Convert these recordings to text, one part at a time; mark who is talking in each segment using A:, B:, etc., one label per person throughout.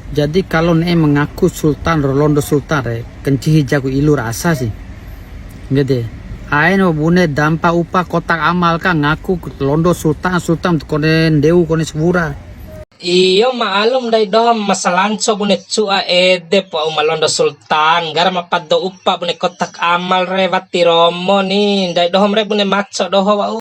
A: Jadi kalau mengaku sultan Londo sultan kencihi jago ilur asa sih. Gede. Aino bune dampa upa kotak amal kan ngaku Londo sultan kone dewu kone sebura.
B: Iyo maalum dai dom masalanco bune cua ede po malondo sultan gara mapaddo uppa bune kotak amal re vatti romo ni dai dohom re bune maco doho wau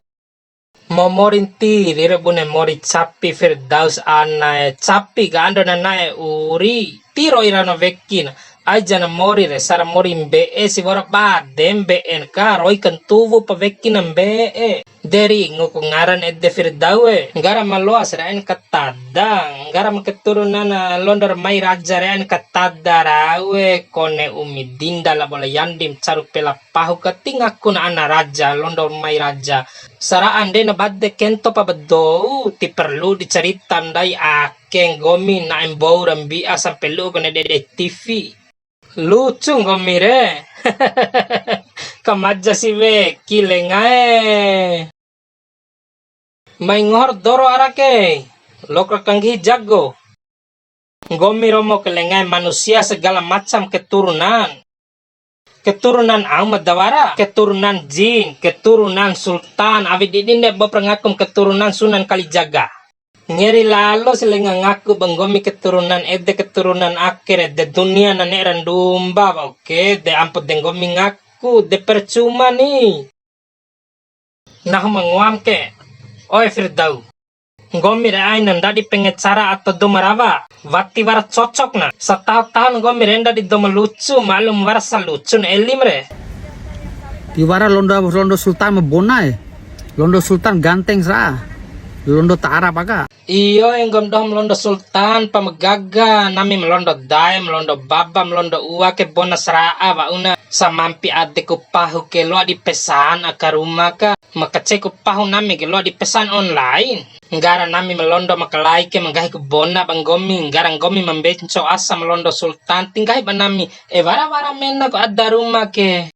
B: momorinti rire bune mori capi firdaus anae capi gando nanae uri tiro irano vekkina aja na mori re sara mori mbe si wara ba dembe en ka roi kentuvu pa vekkina mbe dari nguku ngaran edde firdawe ngara maloas raen katadang ngara keturunan londor mai raja raen katadarawe kone umi dinda la bola yandim caru pela pahu ketinga kuna ana raja londor mai raja sara ande na badde kento pa bedou ti perlu diceritan dai akeng gomi na embau rambi asam pelu kone dede TV lucu gomi re kamaja si we kilengae mai ngor doro arake lokra kanggi jago gomi romo kelengai manusia segala macam keturunan Ahmad Dawara, keturunan jin, keturunan sultan, awi didinde pengakum keturunan Sunan Kalijaga. Ngeri lalo sila ngaku banggomi keturunan keturunan akhir de dunia na neran dumba, oke, de amput denggomi ngaku de percuma nih. Nah menguam ke, oi Firdau. Gomi ai nanda di pengecara atau domarawa wati war cocok na setahun gomi renda di doma lucu malum war lucu na elim re
A: Di wara Londo sultan mebona Londo sultan ganteng sa Londo tara paga
B: iyo yang gomdom Londo sultan pamegaga nami melondo dai melondo baba melondo uwa ke bona seraa wa una samampi adeku pahu ke lo di pesan akaruma ka makaceko pahu nami ke lo di pesan online Ngara nami melondo makalai ke menggahi kebona banggomi ngara gomi membenco asa melondo sultan tinggahi banami wara mena ko ada rumah ke